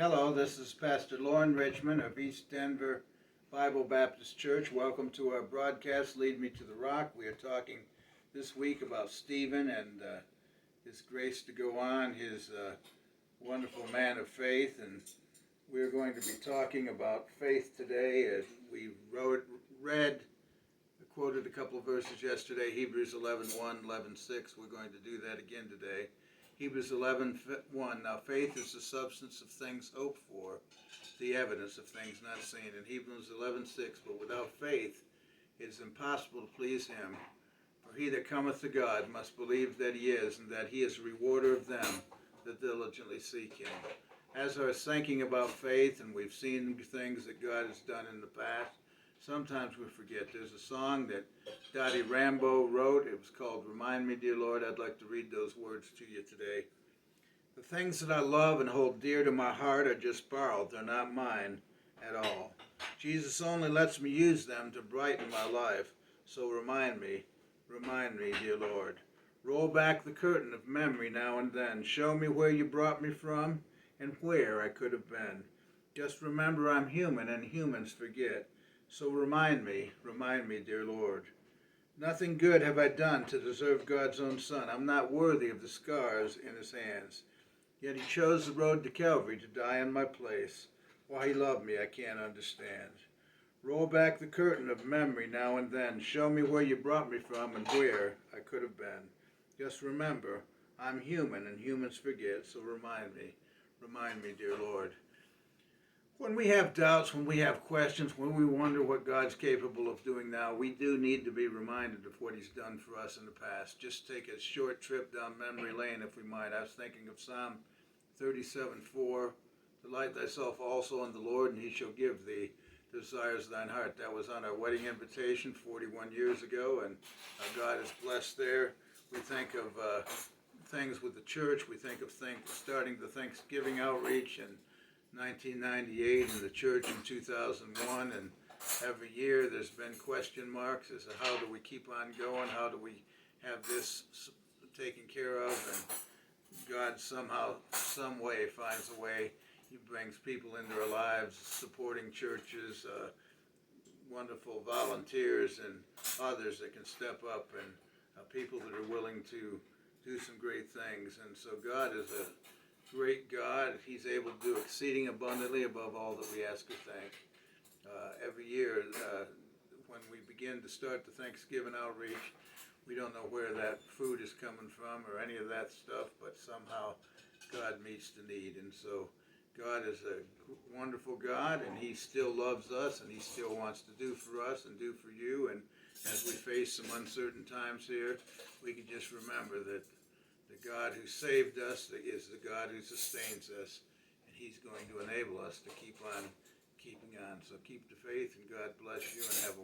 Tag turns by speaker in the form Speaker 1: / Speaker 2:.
Speaker 1: Hello, this is Pastor Lauren Richmond of East Denver Bible Baptist Church. Welcome to our broadcast, Lead Me to the Rock. We are talking this week about Stephen and his grace to go on, his wonderful man of faith. And we're going to be talking about faith today. We quoted a couple of verses yesterday, Hebrews 11:1, 11:6. We're going to do that again today. Hebrews 11:1. Now faith is the substance of things hoped for, the evidence of things not seen. In Hebrews 11:6. But without faith it is impossible to please him. For he that cometh to God must believe that he is, and that he is a rewarder of them that diligently seek him. As I was thinking about faith, and we've seen things that God has done in the past, sometimes we forget. There's a song that Dottie Rambo wrote. It was called Remind Me, Dear Lord. I'd like to read those words to you today. The things that I love and hold dear to my heart are just borrowed. They're not mine at all. Jesus only lets me use them to brighten my life. So remind me, dear Lord. Roll back the curtain of memory now and then. Show me where you brought me from and where I could have been. Just remember I'm human and humans forget. So remind me, dear Lord. Nothing good have I done to deserve God's own Son. I'm not worthy of the scars in his hands. Yet he chose the road to Calvary to die in my place. Why he loved me, I can't understand. Roll back the curtain of memory now and then. Show me where you brought me from and where I could have been. Just remember, I'm human and humans forget. So remind me, dear Lord. When we have doubts, when we have questions, when we wonder what God's capable of doing now, we do need to be reminded of what he's done for us in the past. Just take a short trip down memory lane, if we might. I was thinking of Psalm 37:4. Delight thyself also in the Lord, and he shall give thee the desires of thine heart. That was on our wedding invitation 41 years ago, and God is blessed there. We think of things with the church. We think of starting the Thanksgiving outreach and 1998 in the church in 2001, and every year there's been question marks as to how do we keep on going, how do we have this taken care of, and God somehow, some way finds a way. He brings people into our lives, supporting churches, wonderful volunteers and others that can step up, and people that are willing to do some great things. And so God is a great God. He's able to do exceeding abundantly above all that we ask or think. Every year, when we begin to start the Thanksgiving outreach, we don't know where that food is coming from or any of that stuff, but somehow God meets the need. And so God is a wonderful God, and he still loves us, and he still wants to do for us and do for you. And as we face some uncertain times here, we can just remember that the God who saved us is the God who sustains us, and he's going to enable us to keep on keeping on. So keep the faith, and God bless you, and have a